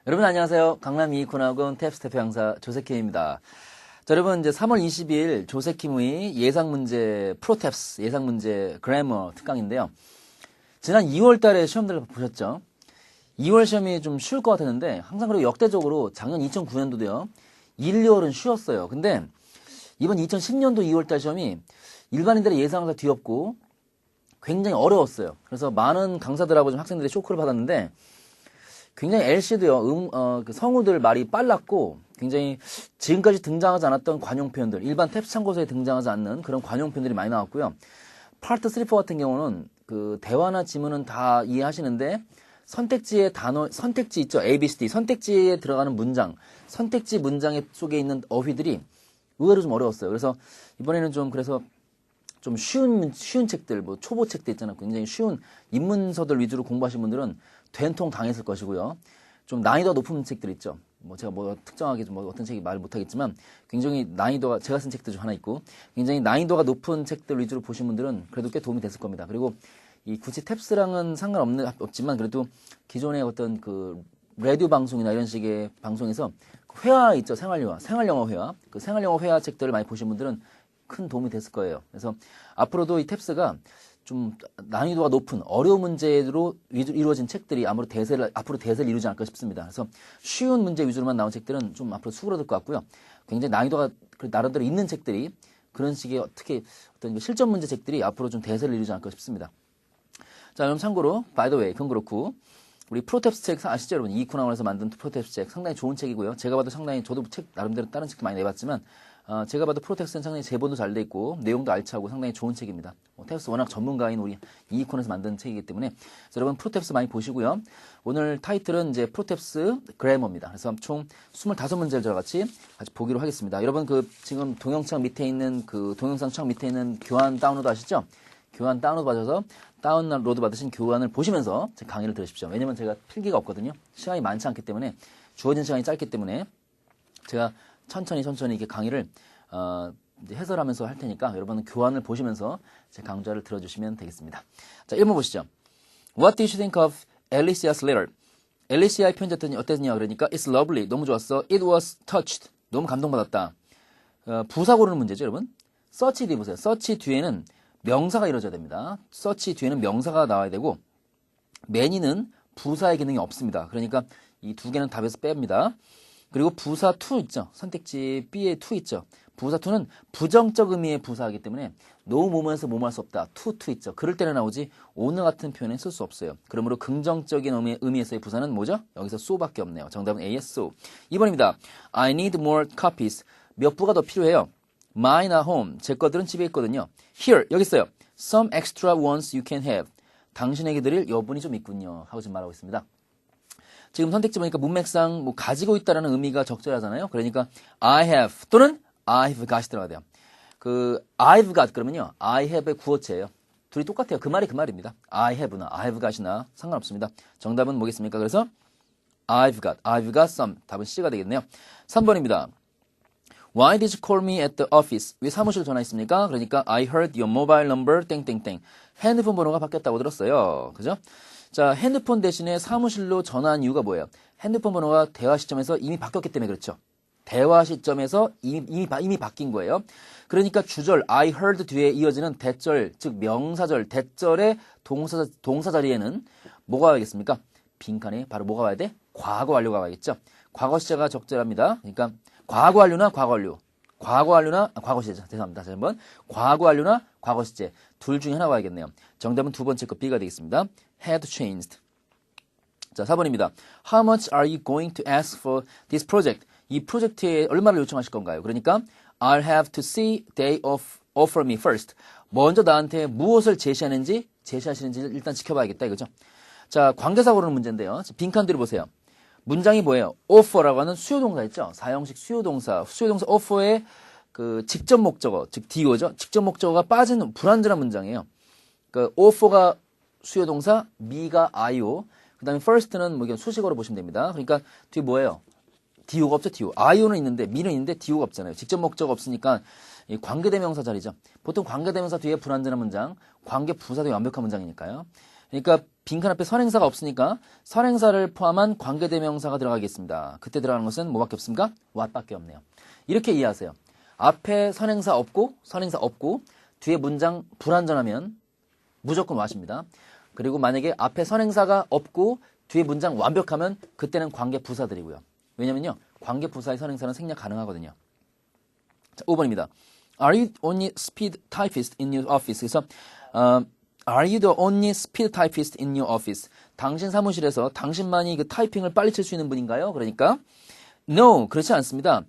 여러분 안녕하세요. 강남 이이콘학원 탭스 대표 강사 조세킴입니다. 자, 여러분 이제 3월 20일 조세킴의 예상문제 프로탭스 예상문제 그래머 특강인데요. 지난 2월 달에 시험들을 보셨죠? 2월 시험이 좀 쉬울 것 같았는데 항상 그리고 역대적으로 작년 2009년도도요. 1, 2월은 쉬웠어요. 근데 이번 2010년도 2월 달 시험이 일반인들의 예상보다 뒤엎고 굉장히 어려웠어요. 그래서 많은 강사들하고 좀 학생들이 쇼크를 받았는데 굉장히 LC도요, 그 성우들 말이 빨랐고, 굉장히 지금까지 등장하지 않았던 관용 표현들, 일반 탭스 참고서에 등장하지 않는 그런 관용 표현들이 많이 나왔고요. 파트 3, 4 같은 경우는 그 대화나 지문은 다 이해하시는데, 선택지의 단어, 선택지 있죠? A, B, C, D. 선택지에 들어가는 문장, 선택지 문장 속에 있는 어휘들이 의외로 좀 어려웠어요. 그래서 이번에는 그래서 좀 쉬운 책들, 뭐 초보 책들 있잖아요. 굉장히 쉬운 입문서들 위주로 공부하신 분들은 된통 당했을 것이고요. 좀 난이도가 높은 책들 있죠. 뭐 제가 뭐 특정하게 뭐 어떤 책이 말 못하겠지만 굉장히 난이도가 제가 쓴 책도 좀 하나 있고 굉장히 난이도가 높은 책들 위주로 보신 분들은 그래도 꽤 도움이 됐을 겁니다. 그리고 이 굳이 탭스랑은 없지만 그래도 기존의 어떤 그 라디오 방송이나 이런 식의 방송에서 회화 있죠. 생활영어 회화. 그 생활영어 회화 책들을 많이 보신 분들은 큰 도움이 됐을 거예요. 그래서 앞으로도 이 탭스가 좀 난이도가 높은 어려운 문제로 이루어진 책들이 앞으로 대세를 이루지 않을까 싶습니다. 그래서 쉬운 문제 위주로만 나온 책들은 좀 앞으로 수그러들 것 같고요. 굉장히 난이도가 나름대로 있는 책들이 그런 식의 특히 어떤 실전 문제 책들이 앞으로 좀 대세를 이루지 않을까 싶습니다. 자, 그럼 참고로 by the way, 그건 그렇고 우리 프로탭스 책 아시죠, 여러분? 이이콘학원에서 만든 프로탭스 책 상당히 좋은 책이고요. 제가 봐도 저도 책 나름대로 다른 책도 많이 내봤지만 제가 봐도 프로텍스는 상당히 제본도 잘 돼 있고 내용도 알차고 상당히 좋은 책입니다. 탭스 워낙 전문가인 우리 이이콘에서 만든 책이기 때문에 여러분 프로탭스 많이 보시고요. 오늘 타이틀은 이제 프로탭스 그래머입니다. 그래서 총 25문제를 저와 같이 보기로 하겠습니다. 여러분 지금 동영상 밑에 있는 동영상 창 밑에 있는 교환 다운로드 아시죠? 교환 다운로드 받아서 다운로드 받으신 교환을 보시면서 제 강의를 들으십시오. 왜냐면 제가 필기가 없거든요. 시간이 많지 않기 때문에 주어진 시간이 짧기 때문에 제가 천천히 이렇게 강의를 이제 해설하면서 할 테니까 여러분은 교환을 보시면서 제 강좌를 들어주시면 되겠습니다. 자, 1번 보시죠. What did you think of Alicia's letter? 엘리시아의 편지 어땠냐 그러니까 It's lovely. 너무 좋았어. It was touched. 너무 감동받았다. 부사 고르는 문제죠, 여러분. search 뒤에 보세요. search 뒤에는 명사가 이루어져야 됩니다. search 뒤에는 명사가 나와야 되고 many는 부사의 기능이 없습니다. 그러니까 이 두 개는 답에서 뺍니다. 그리고 부사 to 있죠. 선택지 B에 to 있죠. 부사 to는 부정적 의미의 부사이기 때문에 no 뭐뭐해서 뭐뭐 할 수 없다. to 있죠. 그럴 때는 나오지 오늘 같은 표현은 쓸 수 없어요. 그러므로 긍정적인 의미에서의 부사는 뭐죠? 여기서 so밖에 없네요. 정답은 A의 so. 2번입니다. I need more copies. 몇 부가 더 필요해요? Mine are home. 제 것들은 집에 있거든요. Here. 여기 있어요. Some extra ones you can have. 당신에게 드릴 여분이 좀 있군요. 하고 지금 말하고 있습니다. 지금 선택지 보니까 문맥상 가지고 있다라는 의미가 적절하잖아요. 그러니까 I have 또는 I've got이 들어가야 돼요. I've got 그러면요. I have의 구어체예요. 둘이 똑같아요. 그 말입니다. I have나 I've got이나 상관없습니다. 정답은 뭐겠습니까? 그래서 I've got some. 답은 C가 되겠네요. 3번입니다. Why did you call me at the office? 왜 사무실 전화했습니까? 그러니까 I heard your mobile number 땡땡땡. 핸드폰 번호가 바뀌었다고 들었어요. 그죠? 자, 핸드폰 대신에 사무실로 전화한 이유가 뭐예요? 핸드폰 번호가 대화 시점에서 이미 바뀌었기 때문에 그렇죠. 대화 시점에서 이미 바뀐 거예요. 그러니까 주절 I heard 뒤에 이어지는 대절, 즉 명사절, 대절의 동사 자리에는 뭐가 와야겠습니까? 빈칸에 바로 뭐가 와야 돼? 과거 완료가 와야겠죠. 과거 시제가 적절합니다. 그러니까 과거 완료나 과거 시제. 죄송합니다. 다시 한번. 과거 완료나 과거 시제. 둘 중에 하나 와야겠네요. 정답은 두 번째 거 B가 되겠습니다. had changed. 자, 4번입니다. How much are you going to ask for this project? 이 프로젝트에 얼마를 요청하실 건가요? 그러니까 I'll have to see they offer me first. 먼저 나한테 무엇을 제시하시는지 일단 지켜봐야겠다 이거죠. 자, 관계사 고르는 문제인데요. 빈칸 뒤로 보세요. 문장이 뭐예요? offer라고 하는 수요동사 있죠? 사형식 수요동사 offer의 직접 목적어, 즉 DO죠. 직접 목적어가 빠진 불완전한 문장이에요. offer가 수요동사, me가 IO, 그 다음에 first는 수식어로 보시면 됩니다. 그러니까 뒤에 뭐예요? DO가 없죠, DO. IO는 있는데, me는 있는데 DO가 없잖아요. 직접 목적어 없으니까 이 관계대명사 자리죠. 보통 관계대명사 뒤에 불완전한 문장, 관계 부사 뒤에 완벽한 문장이니까요. 그러니까 빈칸 앞에 선행사가 없으니까 선행사를 포함한 관계대명사가 들어가겠습니다. 그때 들어가는 것은 뭐밖에 없습니까? what밖에 없네요. 이렇게 이해하세요. 앞에 선행사 없고 뒤에 문장 불완전하면 무조건 what입니다. 그리고 만약에 앞에 선행사가 없고 뒤에 문장 완벽하면 그때는 관계부사들이고요. 왜냐면요. 관계부사의 선행사는 생략 가능하거든요. 자, 5번입니다. Are you only speed typist in your office? 그래서 Are you the only speed typist in your office? 당신 사무실에서 당신만이 그 타이핑을 빨리 칠 수 있는 분인가요? 그러니까 No, 그렇지 않습니다.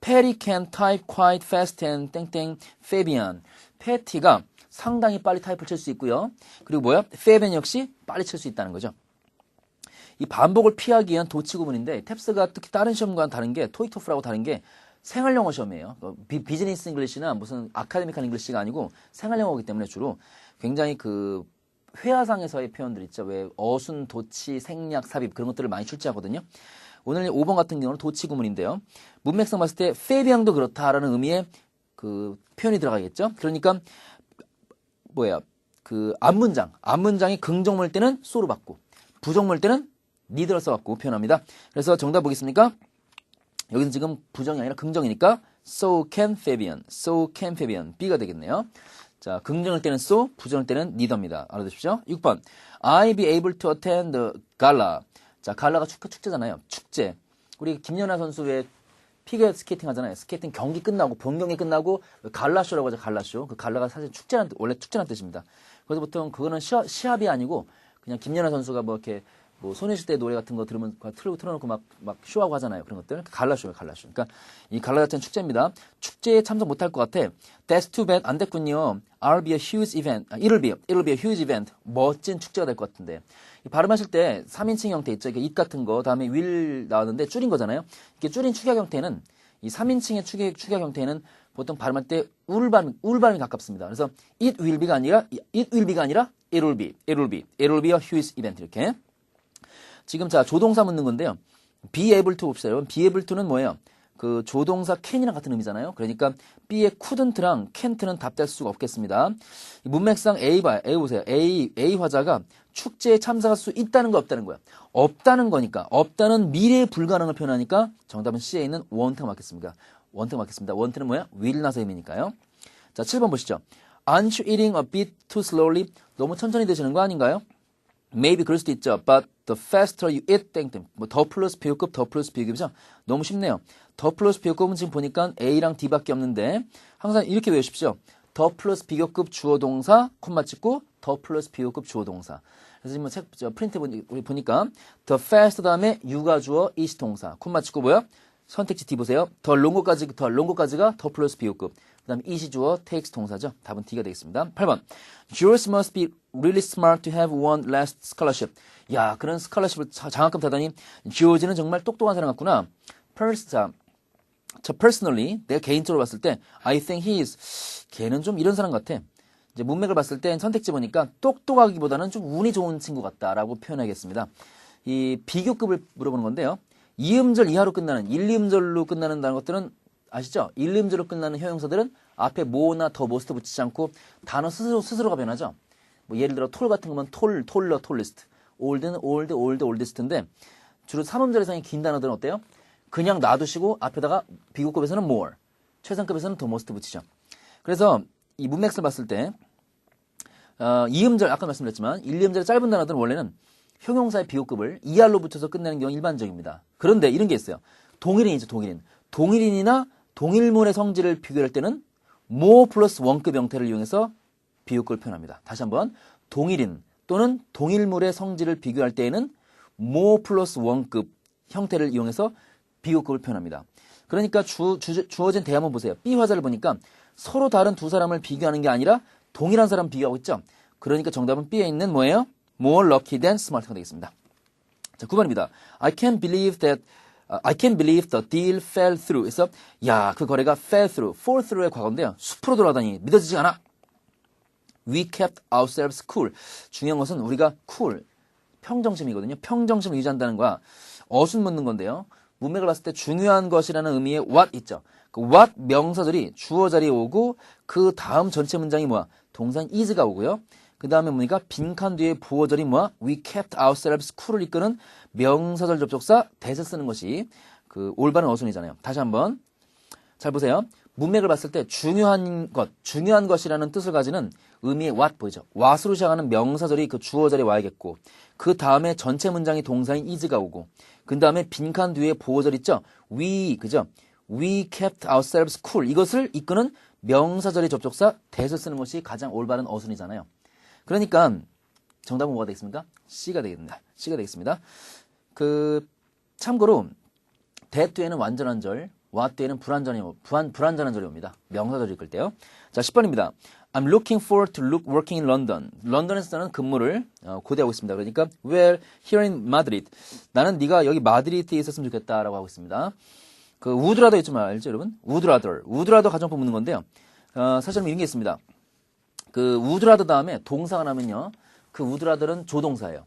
Patty can type quite fast and 땡땡 Fabian. 패티가 상당히 빨리 타이프를 칠 수 있고요. 그리고 뭐야? Fabian 역시 빨리 칠 수 있다는 거죠. 이 반복을 피하기 위한 도치 구문인데 탭스가 특히 다른 시험과는 다른 게 토익 토플하고 다른 게 생활영어 시험이에요. 비즈니스 잉글리시나 무슨 아카데미컬 잉글리시가 아니고 생활영어이기 때문에 주로 굉장히 그 회화상에서의 표현들 있죠. 왜 어순, 도치, 생략, 삽입 그런 것들을 많이 출제하거든요. 오늘 5번 같은 경우는 도치 구문인데요. 문맥상 봤을 때 페비앙도 그렇다라는 의미의 그 표현이 들어가겠죠. 그러니까 뭐야 그 앞문장이 긍정물 때는 so로 받고 부정물 때는 need를 써갖고 표현합니다. 그래서 정답 보겠습니까? 여기는 지금 부정이 아니라 긍정이니까 so can Fabian B가 되겠네요. 자, 긍정일 때는 so, 부정일 때는 neither입니다. 알아두십시오. 6번 I be able to attend the gala. 자, 갈라가 축제잖아요. 축제. 우리 김연아 선수 왜 피겨 스케이팅 하잖아요. 스케이팅 경기 끝나고 본 경기 끝나고 갈라쇼라고 하죠. 갈라쇼. 그 갈라가 사실 원래 축제란 뜻입니다. 그래서 보통 그거는 시합이 아니고 그냥 김연아 선수가 뭐 이렇게 뭐 소녀시대 노래 같은 거 들으면 틀어놓고 막 쇼하고 하잖아요. 그런 것들. 갈라쇼예요, 갈라쇼. 그러니까 이 갈라 자체는 축제입니다. 축제에 참석 못할 것 같아. That's too bad. 안 됐군요. It'll be a huge event. It'll be a huge event. 멋진 축제가 될 것 같은데. 발음하실 때 3인칭 형태 있죠. 이게 it 같은 거 다음에 will 나왔는데 줄인 거잖아요. 이게 줄인 축약 형태는 이 3인칭의 축약 형태는 보통 발음할 때 울 발음이 가깝습니다. 그래서 it will be가 아니라 it will be a huge event 이렇게. 지금 자 조동사 묻는 건데요. be able to 봅시다. 여러분 be able to는 뭐예요? 그 조동사 can이랑 같은 의미잖아요. 그러니까 be의 couldn't랑 can't는 답될 수가 없겠습니다. 문맥상 A 보세요. A 화자가 축제에 참석할 수 있다는 거 없다는 거야. 없다는 거니까 없다는 미래 불가능을 표현하니까 정답은 C에 있는 won't가 맞겠습니다. won't는 뭐야? will not의 의미니까요. 자 7번 보시죠. Aren't you eating a bit too slowly? 너무 천천히 드시는 거 아닌가요? Maybe 그럴 수도 있죠. But the faster you eat, 땡땡. 뭐 더 플러스 비교급, 더 플러스 비교급이죠. 너무 쉽네요. 더 플러스 비교급은 지금 보니까 A랑 D밖에 없는데 항상 이렇게 외우십시오. 더 플러스 비교급 주어 동사, 콤마 찍고 더 플러스 비교급 주어 동사. 그래서 지금 프린트 보니까 the fast 다음에 you가 주어, is 동사, 콤마 찍고 뭐야? 선택지 D 보세요. 더 롱고까지가 더 플러스 비교급. 그 다음에 is 주어, takes 동사죠. 답은 D가 되겠습니다. 8번. Jules must be really smart to have won last scholarship. 야, 그런 스칼러십을 장학금 타다니 지오지는 정말 똑똑한 사람 같구나. 저 personally 내가 개인적으로 봤을 때 I think he is 걔는 좀 이런 사람 같아. 이제 문맥을 봤을 때 선택지 보니까 똑똑하기보다는 좀 운이 좋은 친구 같다라고 표현하겠습니다. 이 비교급을 물어보는 건데요. 이음절 이하로 끝나는 1음절로 끝나는 것들은 아시죠? 1음절로 끝나는 형용사들은 앞에 뭐나 더 most 붙이지 않고 단어 스스로가 변하죠. 뭐 예를 들어 톨 같은 거면 톨러, 톨리스트. 올드는 올드스트인데 주로 3음절 이상의 긴 단어들은 어때요? 그냥 놔두시고 앞에다가 비교급에서는 more, 최상급에서는 더 most 붙이죠. 그래서 이 문맥을 봤을 때 2음절 아까 말씀드렸지만 1음절의 짧은 단어들은 원래는 형용사의 비교급을 ER로 붙여서 끝내는 경우가 일반적입니다. 그런데 이런 게 있어요. 동일인이죠, 동일인. 동일인이나 동일문의 성질을 비교할 때는 more 플러스 원급 형태를 이용해서 비교급을 표현합니다. 다시 한번 동일인 또는 동일물의 성질을 비교할 때에는 more 플러스 원급 형태를 이용해서 비교급을 표현합니다. 그러니까 주어진 대화 한번 보세요. B 화자를 보니까 서로 다른 두 사람을 비교하는 게 아니라 동일한 사람 비교하고 있죠. 그러니까 정답은 B에 있는 뭐예요? more lucky than smart가 되겠습니다. 자, 9번입니다. I can't believe the deal fell through. 그래서 야, 그 거래가 fall through의 과거인데요. 숲으로 돌아다니 믿어지지 않아. We kept ourselves cool. 중요한 것은 우리가 cool, 평정심이거든요. 평정심을 유지한다는 거야. 어순 묻는 건데요. 문맥을 봤을 때 중요한 것이라는 의미의 what 있죠. 그 what 명사들이 주어 자리에 오고 그 다음 전체 문장이 뭐야? 동사인 is가 오고요. 그 다음에 뭡니까? 빈칸 뒤에 보어절이 뭐야? We kept ourselves cool을 이끄는 명사절 접속사 that을 쓰는 것이 그 올바른 어순이잖아요. 다시 한번 잘 보세요. 문맥을 봤을 때 중요한 것이라는 뜻을 가지는 의미의 what 보이죠? what으로 시작하는 명사절이 그 주어절에 와야겠고 그 다음에 전체 문장이 동사인 is가 오고 그 다음에 빈칸 뒤에 보어절 있죠? 그죠? We kept ourselves cool 이것을 이끄는 명사절의 접속사 that을 쓰는 것이 가장 올바른 어순이잖아요. 그러니까 정답은 뭐가 되겠습니까? C가 되겠습니다. C가 되겠습니다. 참고로 that 뒤에는 완전한 절, what 뒤에는 불완전한 절이 옵니다. 명사절을 이끌 때요. 자, 10번입니다. I'm looking forward to working in London. 런던에서는 근무를 고대하고 있습니다. 그러니까 well, here in Madrid. 나는 네가 여기 마드리드에 있었으면 좋겠다라고 하고 있습니다. 그 would라도 있지만 알죠, 여러분? would rather 가정법 묻는 건데요. 사실은 이런 게 있습니다. 그 would rather 다음에 동사가 나면요. 그 would rather는 조동사예요.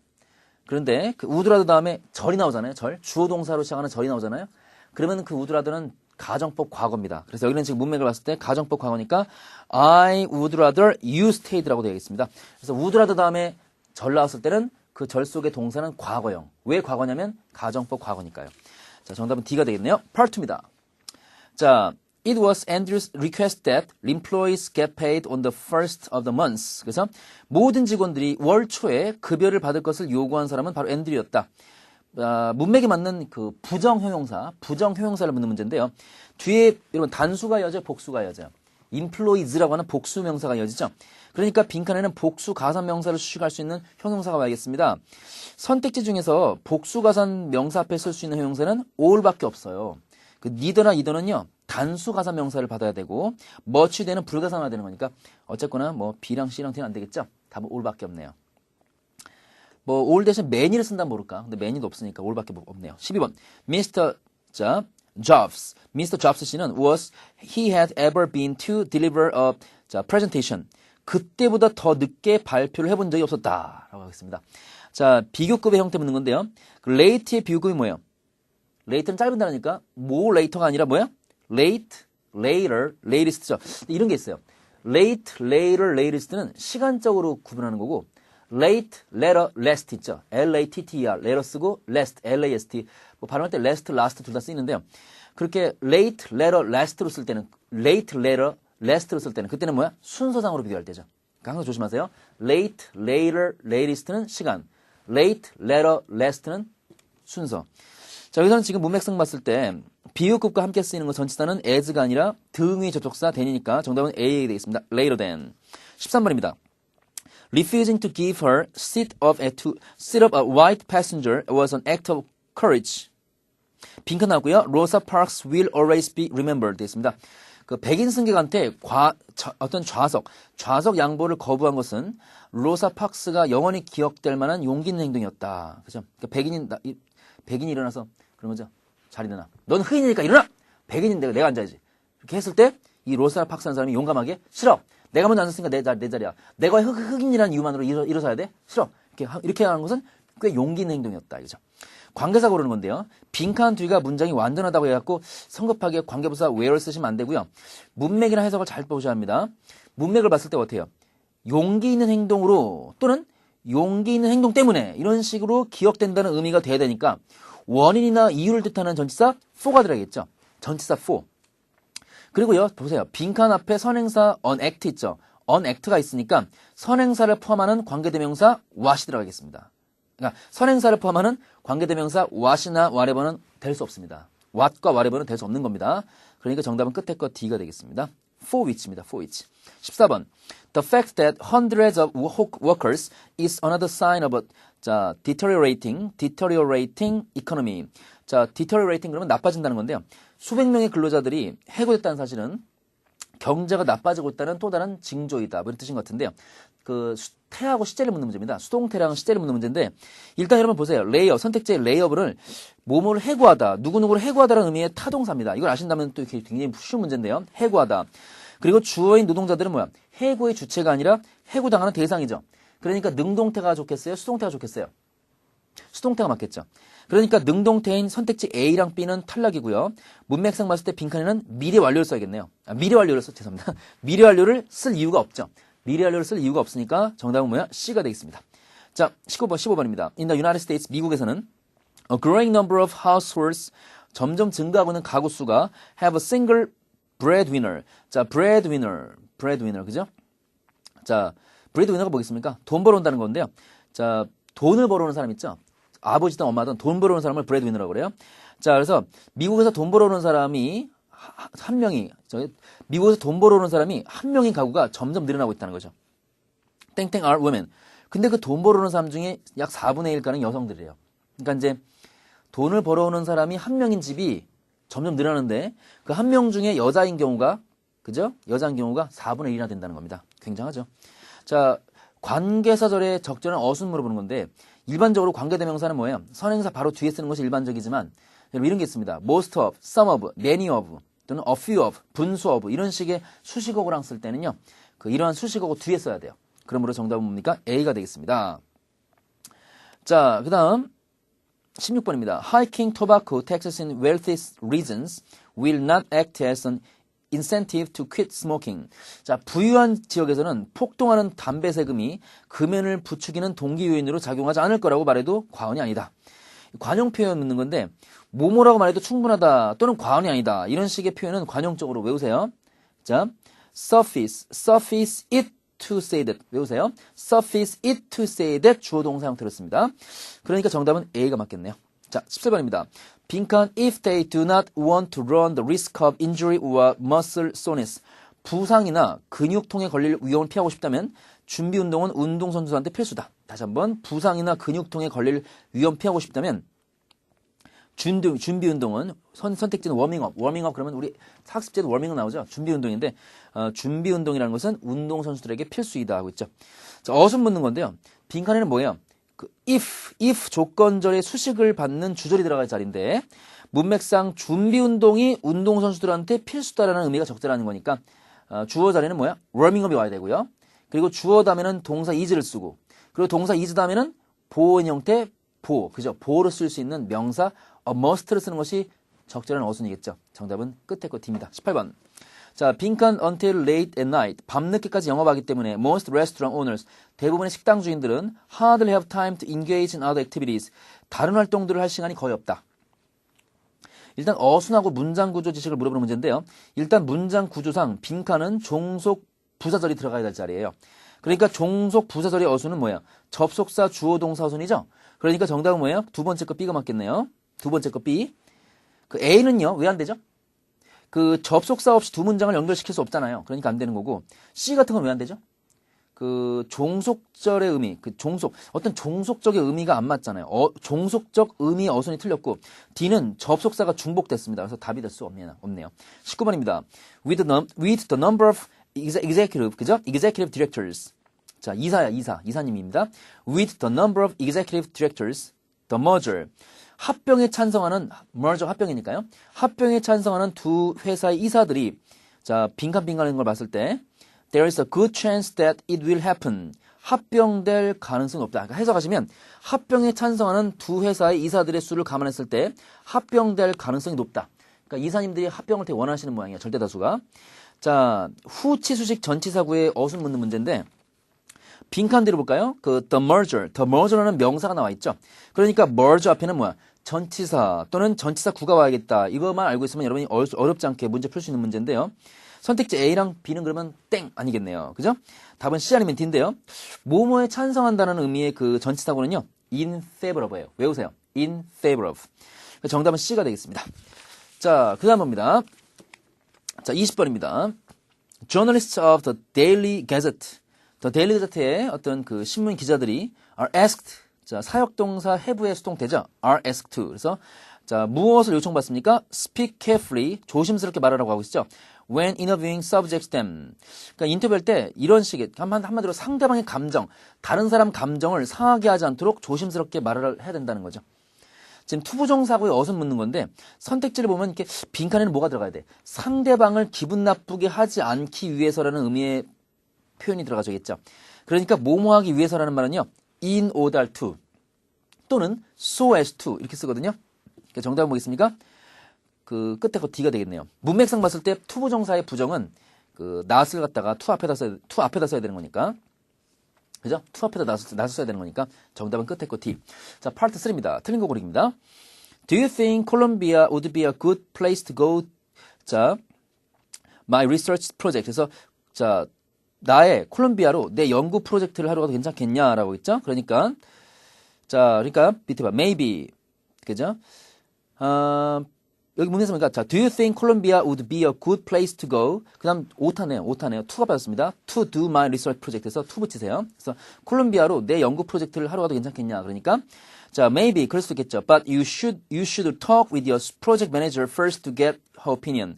그런데 그 would rather 다음에 절이 나오잖아요. 주어 동사로 시작하는 절이 나오잖아요. 그러면 그 would rather는 가정법 과거입니다. 그래서 여기는 지금 문맥을 봤을 때 가정법 과거니까 I would rather you stayed라고 되어 있습니다. 그래서 would rather 다음에 절 나왔을 때는 그 절 속의 동사는 과거형. 왜 과거냐면 가정법 과거니까요. 자, 정답은 D가 되겠네요. Part 2입니다. 자, It was Andrew's request that employees get paid on the first of the month. 그래서 모든 직원들이 월 초에 급여를 받을 것을 요구한 사람은 바로 앤드류였다. 문맥에 맞는 그 부정형용사를 묻는 문제인데요. 뒤에 여러분 단수가 이어져요, 복수가 이어져요. employees라고 하는 복수 명사가 이어지죠. 그러니까 빈칸에는 복수 가산 명사를 수식할 수 있는 형용사가 와야겠습니다. 선택지 중에서 복수 가산 명사 앞에 쓸 수 있는 형용사는 all밖에 없어요. 그 neither나 either는요. 단수 가산 명사를 받아야 되고 much 되는 불가산화 되는 거니까 어쨌거나 뭐 B랑 C랑 D는 안 되겠죠. 답은 all밖에 없네요. 뭐 all 대신 many를 쓴다면 모를까. 근데 many도 없으니까 all밖에 없네요. 12번. Mr. Jobs 씨는 he had ever been to deliver a presentation. 그때보다 더 늦게 발표를 해본 적이 없었다. 라고 하겠습니다. 자, 비교급의 형태 묻는 건데요. 그 late의 비교급이 뭐예요? late는 짧은다니까 more later가 아니라 뭐야? late, later, latest죠. 이런 게 있어요. late, later, latest는 시간적으로 구분하는 거고 late, later, last 있죠. L-A-T-T-E-R, later 쓰고 last, L-A-S-T. 뭐 발음할 때 last, last 둘 다 쓰이는데요. 그렇게 late, later, last로 쓸 때는 late, later, last로 쓸 때는 그때는 뭐야? 순서상으로 비교할 때죠. 그러니까 항상 조심하세요. late, later, latest는 시간. late, later, last는 순서. 자, 여기서는 지금 문맥성 봤을 때 비유급과 함께 쓰이는 건 전치사는 as가 아니라 등위 접속사 than이니까 정답은 A 되겠습니다. later than. 13번입니다. Refusing to give her seat up a white passenger was an act of courage. 빈칸 나오고요. Rosa Parks will always be remembered 되겠습니다. 그 백인 승객한테 어떤 좌석 양보를 거부한 것은 로사 팍스가 영원히 기억될 만한 용기 있는 행동이었다. 그죠? 그러니까 백인이 일어나서 그런 거죠. 잘 일어나. 넌 흑인이니까 일어나! 백인인데 내가 앉아야지. 이렇게 했을 때 이 로사 팍스라는 사람이 용감하게 싫어. 내가 먼저 앉았으니까 내 자리야. 내가 흑인이라는 이유만으로 일어서야 돼? 싫어. 이렇게 하는 것은 꽤 용기 있는 행동이었다. 그죠? 관계사 고르는 건데요. 빈칸 뒤가 문장이 완전하다고 해갖고 성급하게 관계부사 where를 쓰시면 안 되고요. 문맥이나 해석을 잘 보셔야 합니다. 문맥을 봤을 때 어때요? 용기 있는 행동으로 또는 용기 있는 행동 때문에 이런 식으로 기억된다는 의미가 돼야 되니까 원인이나 이유를 뜻하는 전치사 for가 들어야겠죠. 전치사 for. 그리고요. 보세요. 빈칸 앞에 선행사 unact 있죠. unact가 있으니까 선행사를 포함하는 관계대명사 what이 들어가겠습니다. 그러니까 선행사를 포함하는 관계대명사 what이나 whatever는 될 수 없습니다. what과 whatever는 될 수 없는 겁니다. 그러니까 정답은 끝에 거 D가 되겠습니다. for which입니다. for which. 14번. The fact that hundreds of workers is another sign of a deteriorating economy. 자, deteriorating 그러면 나빠진다는 건데요. 수백 명의 근로자들이 해고됐다는 사실은 경제가 나빠지고 있다는 또 다른 징조이다. 뭐 이런 뜻인 것 같은데요. 그 태하고 시제를 묻는 문제입니다. 수동태랑 시제를 묻는 문제인데 일단 여러분 보세요. 레이업, 선택지의 레이업을 뭐뭐를 해고하다, 누구누구를 해고하다라는 의미의 타동사입니다. 이걸 아신다면 또 굉장히 쉬운 문제인데요. 해고하다. 그리고 주어인 노동자들은 뭐야? 해고의 주체가 아니라 해고당하는 대상이죠. 그러니까 능동태가 좋겠어요? 수동태가 좋겠어요? 수동태가 맞겠죠. 그러니까 능동태인 선택지 A랑 B는 탈락이고요. 문맥상 봤을 때 빈칸에는 미래 완료를 써야겠네요. 미래 완료를 죄송합니다. 미래 완료를 쓸 이유가 없죠. 미래 완료를 쓸 이유가 없으니까 정답은 뭐야? C가 되겠습니다. 자, 15번입니다. In the United States, 미국에서는 a growing number of households, 점점 증가하고 있는 가구 수가 have a single breadwinner. 자, breadwinner, 그죠? 자, breadwinner가 뭐겠습니까? 돈 벌어온다는 건데요. 자, 돈을 벌어오는 사람 있죠? 아버지든 엄마든 돈 벌어오는 사람을 breadwinner라고 그래요. 자, 그래서 미국에서 돈 벌어오는 사람이 미국에서 돈 벌어오는 사람이 한 명인 가구가 점점 늘어나고 있다는 거죠. 땡땡 are women. 근데 그 돈 벌어오는 사람 중에 약 4분의 1가는 여성들이에요. 그러니까 이제 돈을 벌어오는 사람이 한 명인 집이 점점 늘어나는데 그 한 명 중에 여자인 경우가, 그죠? 여자인 경우가 4분의 1이나 된다는 겁니다. 굉장하죠. 자, 관계사절에 적절한 어순 물어보는 건데 일반적으로 관계대명사는 뭐예요? 선행사 바로 뒤에 쓰는 것이 일반적이지만 이런 게 있습니다. most of, some of, many of 또는 a few of, 분수 of 이런 식의 수식어구랑 쓸 때는요. 이러한 수식어구 뒤에 써야 돼요. 그러므로 정답은 뭡니까? A가 되겠습니다. 자, 그 다음 16번입니다. Hiking tobacco taxes in wealthy regions will not act as an incentive to quit smoking. 자, 부유한 지역에서는 폭등하는 담배 세금이 금연을 부추기는 동기 요인으로 작용하지 않을 거라고 말해도 과언이 아니다. 관용 표현 묻는 건데 뭐뭐라고 말해도 충분하다 또는 과언이 아니다. 이런 식의 표현은 관용적으로 외우세요. 자, suffice it to say that. 외우세요. suffice it to say that 주어 동사 형태로 씁니다. 그러니까 정답은 A가 맞겠네요. 자, 17번입니다. 빈칸 if they do not want to run the risk of injury or muscle soreness. 부상이나 근육통에 걸릴 위험을 피하고 싶다면 준비 운동은 운동선수한테 필수다. 다시 한번 부상이나 근육통에 걸릴 위험 피하고 싶다면 준비 운동은 선택지는 워밍업 그러면 우리 학습제도 워밍업 나오죠. 준비 운동인데 준비 운동이라는 것은 운동선수들에게 필수이다 하고 있죠. 자, 어순 묻는 건데요. 빈칸에는 뭐예요? if 조건절의 수식을 받는 주절이 들어갈 자리인데 문맥상 준비 운동이 운동선수들한테 필수다라는 의미가 적절하는 거니까 주어 자리는 뭐야? 워밍업이 와야 되고요. 그리고 주어 다음에는 동사 is를 쓰고 그리고 동사 is 다음에는 보어인 형태 그죠? 보어로 쓸 수 있는 명사 a must를 쓰는 것이 적절한 어순이겠죠. 정답은 끝에 거 D입니다. 18번. 자, 빈칸 until late at night. 밤늦게까지 영업하기 때문에 most restaurant owners. 대부분의 식당 주인들은 hardly have time to engage in other activities. 다른 활동들을 할 시간이 거의 없다. 일단 어순하고 문장 구조 지식을 물어보는 문제인데요. 일단 문장 구조상 빈칸은 종속 부사절이 들어가야 될 자리예요. 그러니까 종속 부사절의 어순은 뭐예요? 접속사 주어 동사 어순이죠. 그러니까 정답은 뭐예요? 두 번째 거 B가 맞겠네요. 두 번째 거 B. A는요, 왜 안 되죠? 접속사 없이 두 문장을 연결시킬 수 없잖아요. 그러니까 안 되는 거고, C 같은 건 왜 안 되죠? 종속절의 의미, 어떤 종속적의 의미가 안 맞잖아요. 종속적 의미의 어순이 틀렸고, D는 접속사가 중복됐습니다. 그래서 답이 될 수 없네요. 19번입니다. With the number of executive, 그죠? Executive directors. 자, 이사님입니다. With the number of executive directors, the merger. 합병에 찬성하는, merger 합병이니까요. 합병에 찬성하는 두 회사의 이사들이, 자, 빈칸인 걸 봤을 때, there is a good chance that it will happen. 합병될 가능성이 없다. 그러니까 해석하시면, 합병에 찬성하는 두 회사의 이사들의 수를 감안했을 때, 합병될 가능성이 높다. 그러니까 이사님들이 합병을 되게 원하시는 모양이에요. 절대다수가. 자, 후치수식 전치사구의 어순 묻는 문제인데, 빈칸 들어볼까요? the merger라는 명사가 나와 있죠. 그러니까 merger 앞에는 뭐야? 전치사 또는 전치사 구가 와야겠다. 이것만 알고 있으면 여러분이 어렵지 않게 문제 풀 수 있는 문제인데요. 선택지 A랑 B는 그러면 땡 아니겠네요. 그죠? 답은 C 아니면 D인데요. 뭐뭐에 찬성한다는 의미의 전치사구는요. in favor of예요. 외우세요. in favor of. 정답은 C가 되겠습니다. 자, 그 다음 봅니다. 자, 20번입니다. Journalists of the Daily Gazette. The Daily Gazette의 어떤 신문 기자들이 are asked. 자, 사역동사 have의 수동태죠. are asked to. 그래서 자, 무엇을 요청받습니까? Speak carefully. 조심스럽게 말하라고 하고 있죠. When interviewing subjects them. 그러니까 인터뷰할 때 이런 식의 한마디로 상대방의 감정, 다른 사람 감정을 상하게 하지 않도록 조심스럽게 말을 해야 된다는 거죠. 지금 투부정사구의 어순 묻는 건데 선택지를 보면 이렇게 빈칸에는 뭐가 들어가야 돼? 상대방을 기분 나쁘게 하지 않기 위해서라는 의미의 표현이 들어가져겠죠. 그러니까 뭐뭐하기 위해서라는 말은요. in order to 또는 so as to 이렇게 쓰거든요. 그러니까 정답은 뭐겠습니까? 끝에 거 D가 되겠네요. 문맥상 봤을 때 투부정사의 부정은 그 not을 갖다가 to 앞에다 써야 되는 거니까. 그죠? to 앞에다 not을 써야 되는 거니까 정답은 끝에 거 D. 자, 파트 3입니다. 틀린 거 고르기입니다. Do you think Colombia would be a good place to go? 자, my research project. 그래서 자, 나의 콜롬비아로 내 연구 프로젝트를 하러 가도 괜찮겠냐라고 했죠? 그러니까 그러니까 밑에 봐. maybe. 그죠? 여기 문제에서 보니까 자, do you think Colombia would be a good place to go? 그다음 오타네요. to가 빠졌습니다. to do my research project에서 to 붙이세요. 그래서 콜롬비아로 내 연구 프로젝트를 하러 가도 괜찮겠냐? 그러니까 자, maybe 그럴 수도 있겠죠. But you should talk with your project manager first to get her opinion.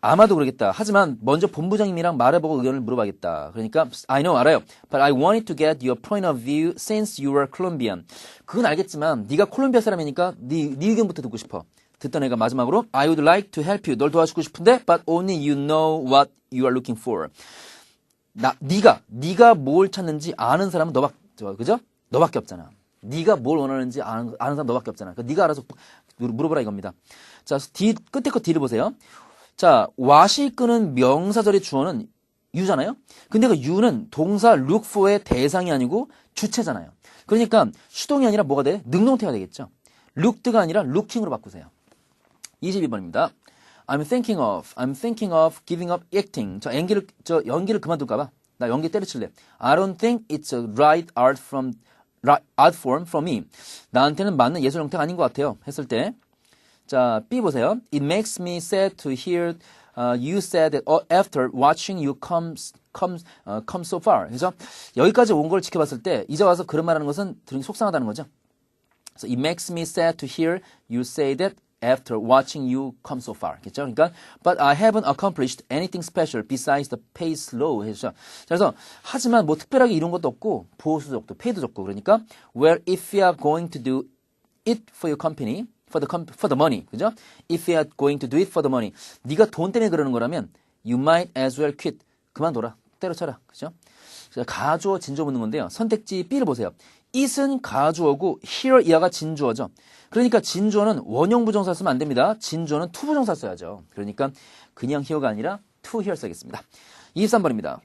아마도 그러겠다. 하지만 먼저 본부장님이랑 말해보고 의견을 물어봐야겠다. 그러니까 I know, 알아요. But I wanted to get your point of view since you are Colombian. 그건 알겠지만 네가 콜롬비아 사람이니까 네 의견부터 듣고 싶어. 듣던 애가 마지막으로 I would like to help you. 널 도와주고 싶은데 but only you know what you are looking for. 네가 뭘 찾는지 아는 사람은 그죠? 너밖에 없잖아. 네가 뭘 원하는지 아는 사람 너밖에 없잖아. 그러니까 네가 알아서 물어보라 이겁니다. 자, 끝에 거 D를 보세요. 자, what이 끄는 명사절의 주어는 you잖아요. 근데 그 you는 동사 look for의 대상이 아니고 주체잖아요. 그러니까 수동이 아니라 뭐가 돼? 능동태가 되겠죠. looked가 아니라 looking으로 바꾸세요. 22번입니다. I'm thinking of giving up acting. 연기를 그만둘까봐. 나 연기 때려칠래. I don't think it's a right art form for me. 나한테는 맞는 예술 형태가 아닌 것 같아요. 했을 때. 자, B 보세요. It makes me sad to hear you said that after watching you come so far. 그래서 여기까지 온 걸 지켜봤을 때 이제 와서 그런 말하는 것은 들으니 속상하다는 거죠. So it makes me sad to hear you say that after watching you come so far. 그렇죠? 그러니까 but I haven't accomplished anything special besides the pay slow. 해주죠. 그래서 하지만 뭐 특별하게 이룬 것도 없고 보호수도 적고 페이도 적고 그러니까 well if you are going to do it for your company for the money. 그죠? If you are going to do it for the money. 네가 돈 때문에 그러는 거라면 you might as well quit. 그만둬라. 때려쳐라. 그죠? 가주어 진주어 묻는 건데요. 선택지 B를 보세요. it은 가주어고 here 이하가 진주어죠. 그러니까 진주어는 원형 부정사 쓰면 안 됩니다. 진주어는 to 부정사 써야죠. 그러니까 그냥 here가 아니라 to here 써야겠습니다. 23번입니다.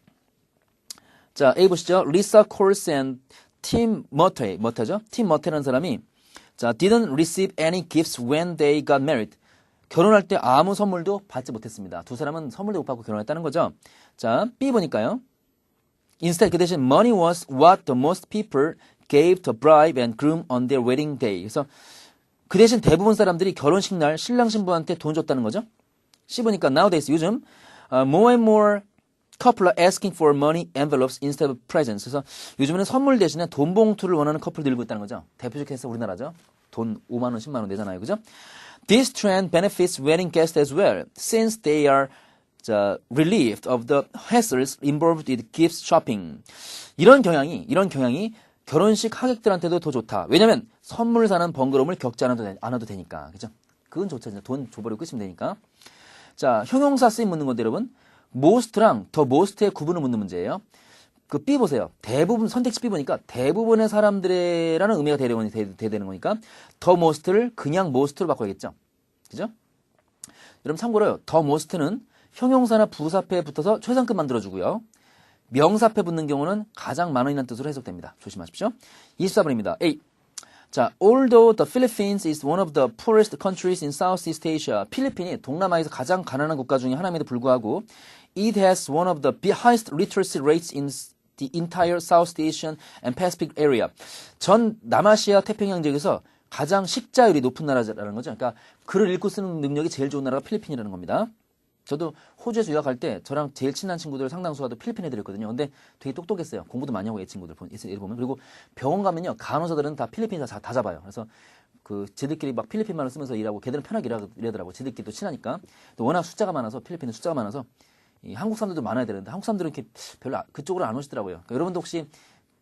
자, A 보시죠. Lisa Coles and Tim Murtaugh죠? Tim Murtaugh라는 사람이 자, didn't receive any gifts when they got married. 결혼할 때 아무 선물도 받지 못했습니다. 두 사람은 선물도 못 받고 결혼했다는 거죠. 자, B 보니까요. Instead, 그 대신 money was what the most people gave the bride and groom on their wedding day. 그래서 그 대신 대부분 사람들이 결혼식 날 신랑 신부한테 돈 줬다는 거죠. C 보니까 nowadays 요즘 more and more couple are asking for money envelopes instead of presents. 그래서 요즘에는 선물 대신에 돈 봉투를 원하는 커플이 늘고 있다는 거죠. 대표적 해서 우리나라죠. 돈 5만 원, 10만 원 내잖아요. 그죠? This trend benefits wedding guests as well, since they are relieved of the hassles involved with gift shopping. 이런 경향이 결혼식 하객들한테도 더 좋다. 왜냐면 선물 사는 번거로움을 겪지 않아도 되니까. 그죠? 그건 좋죠. 돈 줘버리고 끝이면 되니까. 자, 형용사 쓰임 묻는 건데 여러분. most랑 더 most의 구분을 묻는 문제예요. 그 B 보세요. 대부분 선택지 B 보니까 대부분의 사람들의라는 의미가 되는 거니까 더 most를 그냥 most로 바꿔야겠죠. 그죠? 여러분 참고로요. 더 most는 형용사나 부사패에 붙어서 최상급 만들어주고요. 명사패 붙는 경우는 가장 많은이라는 뜻으로 해석됩니다. 조심하십시오. 24번입니다. A. 자, although the Philippines is one of the poorest countries in Southeast Asia, 필리핀이 동남아에서 가장 가난한 국가 중에 하나임에도 불구하고 it has one of the highest literacy rates in the entire South Asian and Pacific area. 전 남아시아 태평양 지역에서 가장 식자율이 높은 나라라는 거죠. 그러니까 글을 읽고 쓰는 능력이 제일 좋은 나라가 필리핀이라는 겁니다. 저도 호주에서 유학할 때 저랑 제일 친한 친구들 상당수가 필리핀 애들이었거든요. 근데 되게 똑똑했어요. 공부도 많이 하고 애 친구들 보면. 그리고 병원 가면요. 간호사들은 다 필리핀 다 잡아요. 그래서 그 지들끼리 막 필리핀말을 쓰면서 일하고 걔들은 편하게 일하더라고. 지들끼리 또 친하니까. 또 워낙 숫자가 많아서 필리핀은 숫자가 많아서 이 한국 사람들도 많아야 되는데 한국 사람들은 이렇게 별로 그쪽으로 안 오시더라고요. 그러니까 여러분도 혹시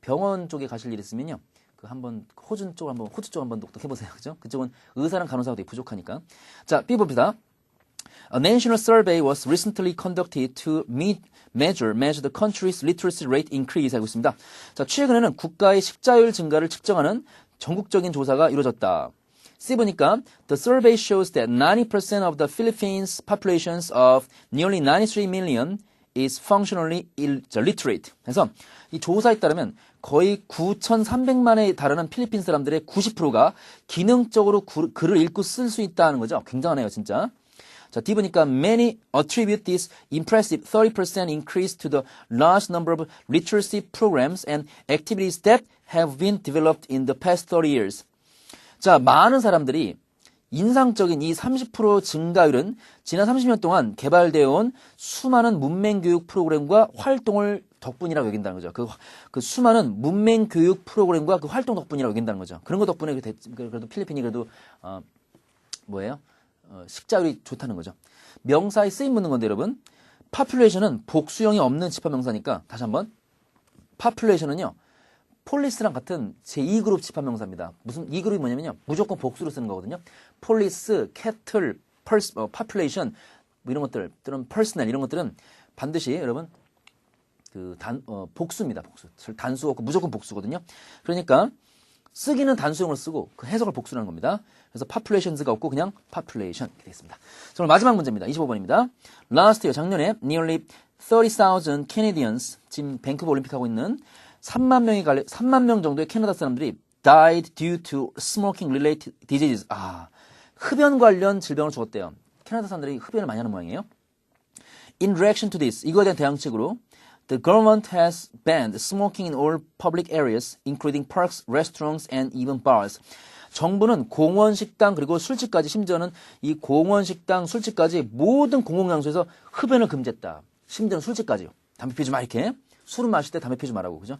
병원 쪽에 가실 일 있으면요. 그 한번 호주 쪽 한번 독특해 보세요. 그죠? 그쪽은 의사랑 간호사가 되게 부족하니까. 자, B 봅시다. A national survey was recently conducted to measure the country's literacy rate increase 하고 있습니다. 자, 최근에는 국가의 식자율 증가를 측정하는 전국적인 조사가 이루어졌다. C 보니까 the survey shows that 90% of the Philippines populations of nearly 93 million is functionally illiterate. 그래서 이 조사에 따르면 거의 9,300만에 달하는 필리핀 사람들의 90%가 기능적으로 글을 읽고 쓸 수 있다는 거죠. 굉장하네요, 진짜. 자, D 보니까 many attribute this impressive 30% increase to the large number of literacy programs and activities that have been developed in the past 30 years. 자, 많은 사람들이 인상적인 이 30% 증가율은 지난 30년 동안 개발되어 온 수많은 문맹교육 프로그램과 활동을 덕분이라고 여긴다는 거죠. 그 수많은 문맹교육 프로그램과 그 활동 덕분이라고 여긴다는 거죠. 그런 거 덕분에 그래도 필리핀이 그래도 식자율이 좋다는 거죠. 명사에 쓰임 묻는 건데 여러분, population은 복수형이 없는 집합명사니까 다시 한번 population은요. 폴리스랑 같은 제2그룹 집합명사입니다. 무슨 이 그룹이 뭐냐면요. 무조건 복수로 쓰는 거거든요. 폴리스, 캐틀, population 뭐 이런 것들, 또는 personnel 이런 것들은 반드시 여러분 복수입니다. 복수. 단수 없고 무조건 복수거든요. 그러니까 쓰기는 단수형으로 쓰고 그 해석을 복수라는 겁니다. 그래서 populations가 없고 그냥 population 이렇게 되겠습니다. 자, 오늘 마지막 문제입니다. 25번입니다. Last year 작년에 nearly 30,000 Canadians 지금 밴쿠버 올림픽 하고 있는 3만 명 정도의 캐나다 사람들이 died due to smoking related diseases. 흡연 관련 질병을 죽었대요. 캐나다 사람들이 흡연을 많이 하는 모양이에요. In reaction to this, 이거에 대한 대응책으로 the government has banned smoking in all public areas, including parks, restaurants, and even bars. 정부는 공원, 식당, 그리고 술집까지 심지어는 이 공원, 식당, 술집까지 모든 공공장소에서 흡연을 금지했다. 심지어는 술집까지요. 담배 피우지 마 이렇게. 술은 마실 때 담배 피우지 말라고. 그죠?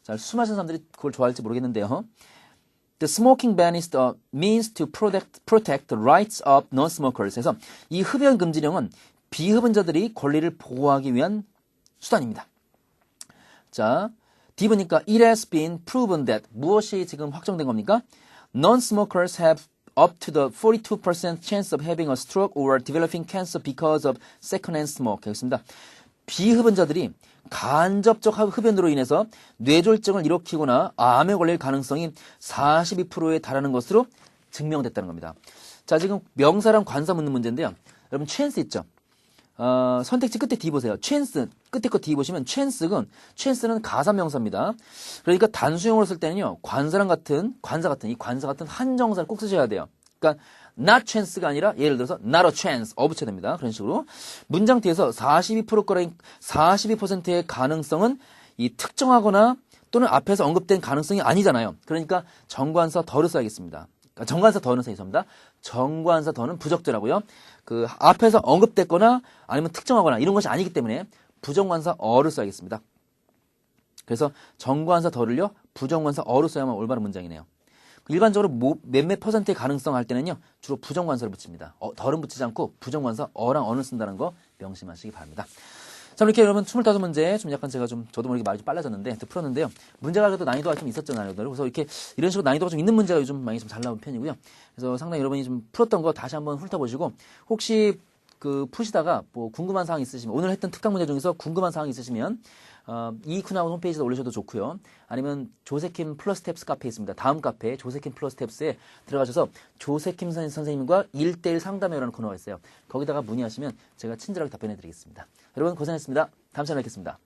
자, 술 마시는 사람들이 그걸 좋아할지 모르겠는데요. The smoking ban is the means to protect the rights of non-smokers. 그래서 이 흡연 금지령은 비흡연자들이 권리를 보호하기 위한 수단입니다. 자, D 보니까 it has been proven that 무엇이 지금 확정된 겁니까? Non-smokers have up to the 42% chance of having a stroke or developing cancer because of secondhand smoke. 알겠습니다. 비흡연자들이 간접적 흡연으로 인해서 뇌졸중을 일으키거나 암에 걸릴 가능성이 42%에 달하는 것으로 증명됐다는 겁니다. 자, 지금 명사랑 관사 묻는 문제인데요. 여러분, chance 있죠? 선택지 끝에 D 보세요. chance, 끝에 거 D 보시면 chance는 가사명사입니다. 그러니까 단수형으로 쓸 때는요, 관사 같은 한정사를 꼭 쓰셔야 돼요. 그러니까 not chance가 아니라 예를 들어서 not a chance 어붙여야 됩니다. 그런 식으로 문장 뒤에서 42%의 가능성은 이 특정하거나 또는 앞에서 언급된 가능성이 아니잖아요. 그러니까 정관사 더를 써야겠습니다. 그러니까 정관사 더는 죄송합니다. 정관사 더는 부적절하고요. 그 앞에서 언급됐거나 아니면 특정하거나 이런 것이 아니기 때문에 부정관사 어를 써야겠습니다. 그래서 정관사 더를요 부정관사 어로 써야만 올바른 문장이네요. 일반적으로 몇몇 퍼센트의 가능성 할 때는요 주로 부정관사를 붙입니다. 덜은 붙이지 않고 부정관사 어랑 어는 쓴다는 거 명심하시기 바랍니다. 자, 이렇게 여러분 25문제 좀 약간 제가 저도 모르게 말이 좀 빨라졌는데 풀었는데요. 문제가 그래도 난이도가 좀 있었잖아요. 그래서 이렇게 이런 식으로 난이도가 좀 있는 문제가 요즘 많이 좀 잘 나온 편이고요. 그래서 상당히 여러분이 좀 풀었던 거 다시 한번 훑어보시고 혹시 푸시다가 뭐 궁금한 사항 있으시면 오늘 했던 특강 문제 중에서 궁금한 사항 있으시면 이쿠나우 홈페이지에 올리셔도 좋고요. 아니면 조세킴 플러스 탭스 카페에 있습니다. 다음 카페 조세킴 플러스 탭스에 들어가셔서 조세킴 선생님과 1대1 상담회라는 코너가 있어요. 거기다가 문의하시면 제가 친절하게 답변해 드리겠습니다. 여러분 고생했습니다. 다음 시간에 뵙겠습니다.